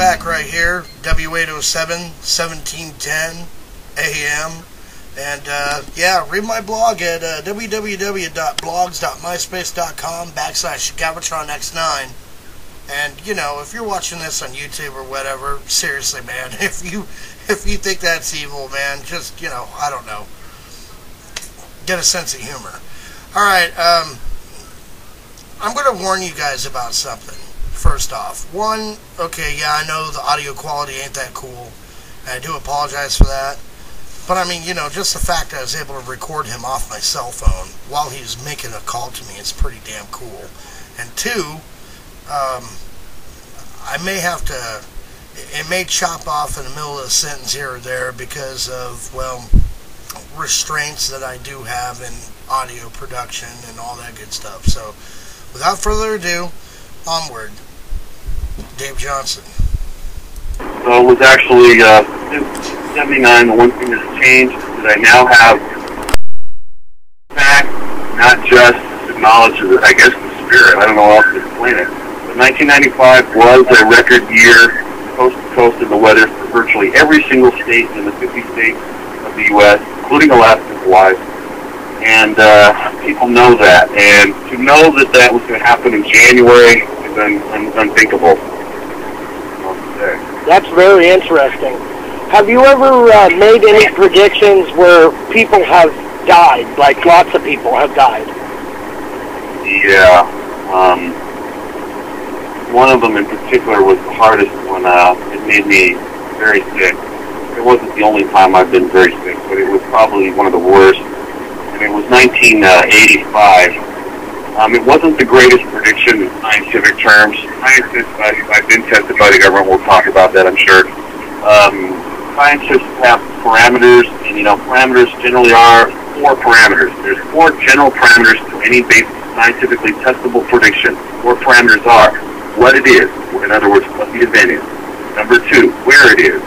back right here, W807 1710 AM. And yeah, read my blog at www.blogs.myspace.com/GavatronX9. And you know, if you're watching this on YouTube or whatever, seriously, man, if you think that's evil, man, just, you know, I don't know, get a sense of humor. All right, I'm going to warn you guys about something. First off, one, okay, yeah, I know the audio quality ain't that cool, and I do apologize for that. But I mean, you know, just the fact that I was able to record him off my cell phone while he was making a call to me is pretty damn cool. And two, I may have to, it may chop off in the middle of a sentence here or there because of, well, restraints that I do have in audio production and all that good stuff. So, without further ado, onward. Dave Johnson. So it was actually 79. The one thing that's changed is that I now have fact, not just the knowledge of, I guess, the spirit. I don't know how else to explain it. But 1995 was a record year, coast to coast in the weather for virtually every single state in the 50 states of the U.S., including Alaska and Hawaii. And people know that. And to know that that was going to happen in January is unthinkable. That's very interesting. Have you ever made any predictions where people have died, like lots of people have died? Yeah. One of them in particular was the hardest one. It made me very sick. It wasn't the only time I've been very sick, but it was probably one of the worst. And it was 1985. It wasn't the greatest prediction in scientific terms. Scientists, I've been tested by the government. We'll talk about that, I'm sure. Scientists have parameters, and, you know, parameters generally are 4 parameters. There's 4 general parameters to any basic scientifically testable prediction. 4 parameters are what it is, in other words, what the event is. Number 2, where it is.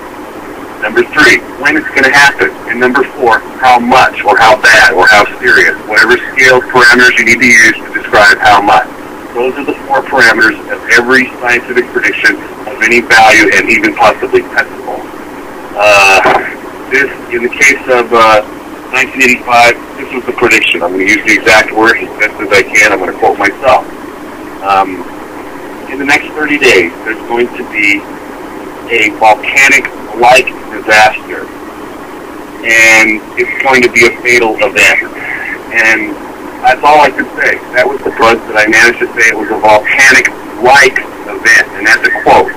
Number 3, when it's going to happen. And number 4, how much, or how bad, or how serious. Whatever scale parameters you need to use to describe how much. Those are the 4 parameters of every scientific prediction of any value and even possibly testable. In the case of 1985, this was the prediction. I'm going to use the exact words as best as I can. I'm going to quote myself. In the next 30 days, there's going to be a volcanic-like disaster, and it's going to be a fatal event. And that's all I could say. That was the buzz that I managed to say. It was a volcanic-like event, and that's a quote.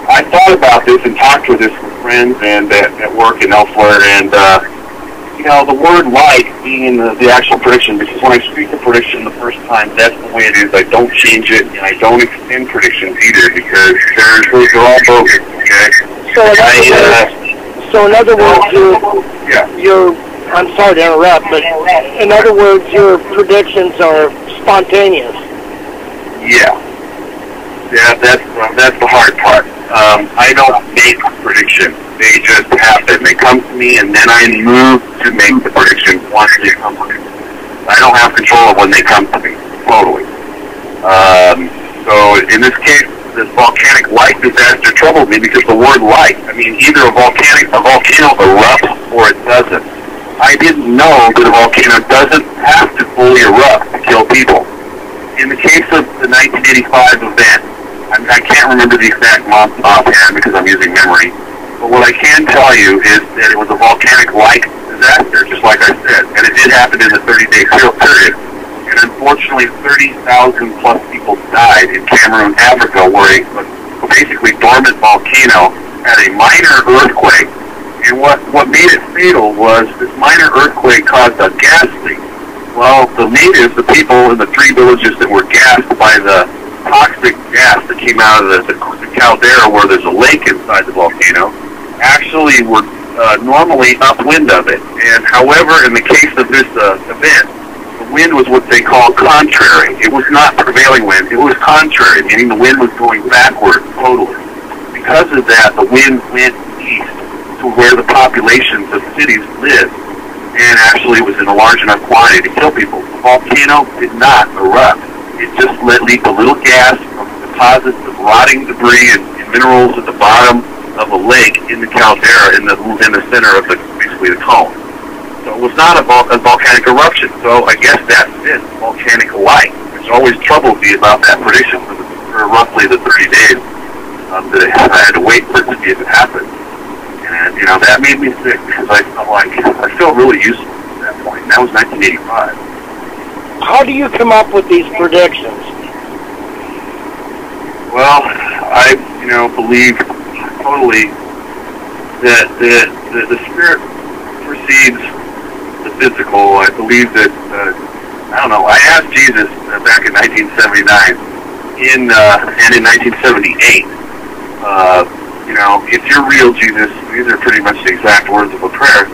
I thought about this and talked with this with friends and at work and elsewhere, and you know, the word "like" being in the actual prediction, because when I speak the prediction the first time, that's the way it is. I don't change it, and I don't extend predictions either, because they're all bogus. Okay. So in other words, you're. I'm sorry to interrupt, but in other words, your predictions are spontaneous. Yeah. Yeah, that's the hard part. I don't make predictions. They just happen. They come to me, and then I move to make the prediction once they come to me. I don't have control of when they come to me, totally. So in this case, this volcanic-like disaster troubled me because the word "like," I mean, either a volcano erupts or it doesn't. I didn't know that a volcano doesn't have to fully erupt to kill people. In the case of the 1985 event, I can't remember the exact month offhand because I'm using memory, but what I can tell you is that it was a volcanic-like disaster, just like I said, and it did happen in the 30-day period. And unfortunately, 30,000 plus people died in Cameroon, Africa, where a basically dormant volcano had a minor earthquake. And what made it fatal was this minor earthquake caused a gas leak. Well, the natives, the people in the 3 villages that were gassed by the toxic gas that came out of the caldera, where there's a lake inside the volcano, actually were normally upwind of it. And however, in the case of this event, the wind was what they call contrary. It was not prevailing wind. It was contrary, meaning the wind was going backward totally. Because of that, the wind went east to where the populations of cities live. And actually, it was in a large enough quantity to kill people. The volcano did not erupt. It just let leak a little gas from deposits of rotting debris in minerals at the bottom of a lake in the caldera in the center of basically the cone. So it was not a volcanic eruption. So I guess that fits volcanic light, which always troubled me about that prediction for roughly the 30 days that I had to wait for it to see if it happened. And, you know, that made me sick because I felt really useless at that point. And that was 1985. How do you come up with these predictions? Well, I, believe totally that the spirit precedes the physical. I believe that, I asked Jesus back in 1979 and in 1978, if you're real, Jesus, these are pretty much the exact words of a prayer,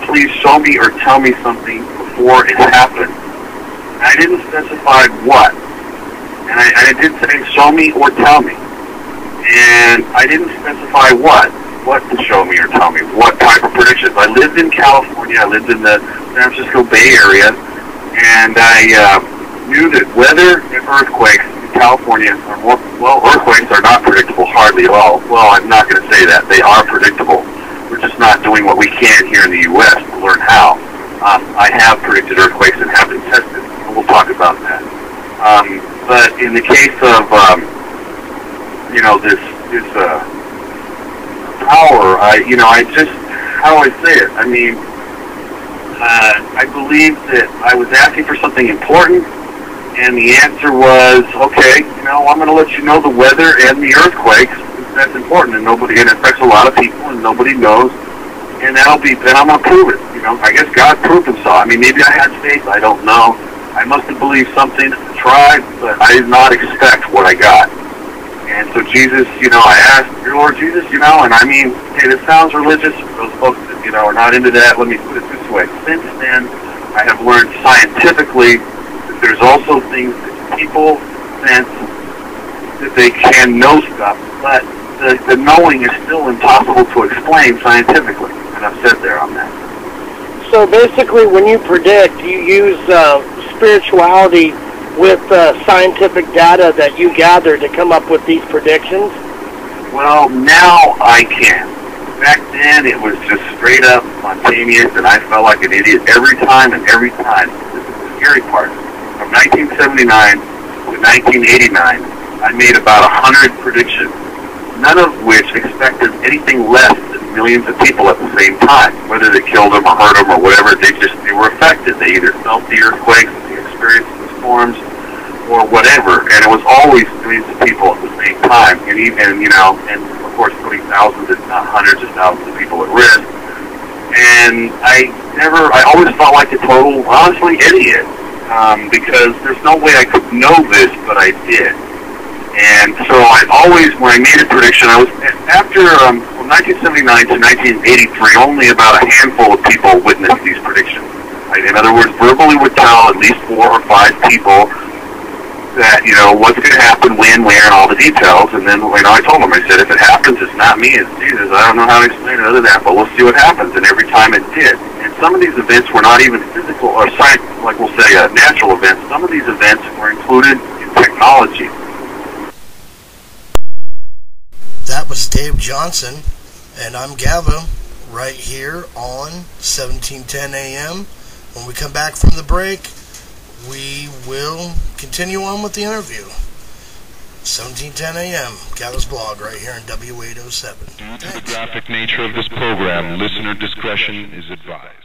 please show me or tell me something before it happens. And I didn't specify what. And I did say, show me or tell me. And I didn't specify what to show me or tell me, what type of predictions. I lived in California, I lived in the San Francisco Bay Area, and I knew that weather and earthquakes in California are earthquakes are not predictable hardly at all. Well, I'm not going to say that. They are predictable. We're just not doing what we can here in the U.S. to learn how. I have predicted earthquakes and have been tested. We'll talk about that. But in the case of, this power, how do I say it? I mean, I believe that I was asking for something important, and the answer was, okay, I'm going to let you know the weather and the earthquakes. That's important, and it affects a lot of people, and nobody knows, and then I'm going to prove it. I guess God proved himself. I mean, maybe I had faith, I don't know. I must have believed something, tried, but I did not expect what I got. And so Jesus, I asked, dear Lord Jesus, and I mean, hey, this sounds religious. Those folks that, are not into that, let me put it this way. Since then, I have learned scientifically that there's also things that people sense that they can know stuff, but the knowing is still impossible to explain scientifically. And I've said there on that. So basically, when you predict, you use spirituality with scientific data that you gather to come up with these predictions? Well, now I can. Back then, it was just straight up spontaneous, and I felt like an idiot every time. This is the scary part. From 1979 to 1989, I made about 100 predictions, none of which expected anything less than millions of people at the same time. Whether they killed them or hurt them or whatever, they were affected. They either felt the earthquakes, they experienced the storms, or whatever. And it was always millions of people at the same time. And even, and of course putting thousands, if not hundreds of thousands of people at risk. And I always felt like a total, honestly, idiot. Because there's no way I could know this, but I did. And so when I made a prediction, I was, after, from 1979 to 1983, only about a handful of people witnessed these predictions. In other words, verbally would tell at least 4 or 5 people that, what's going to happen, when, where, and all the details. And then, I told them, I said, if it happens, it's not me, it's Jesus. I don't know how to explain it other than that, but we'll see what happens. And every time it did. And some of these events were not even physical or science, like we'll say, natural events. Some of these events were included in technology. That was Dave Johnson, and I'm Gava, right here on 1710 AM. When we come back from the break, we will continue on with the interview. 1710 AM, Gava's blog, right here in W807. Due to the graphic nature of this program, listener discretion is advised.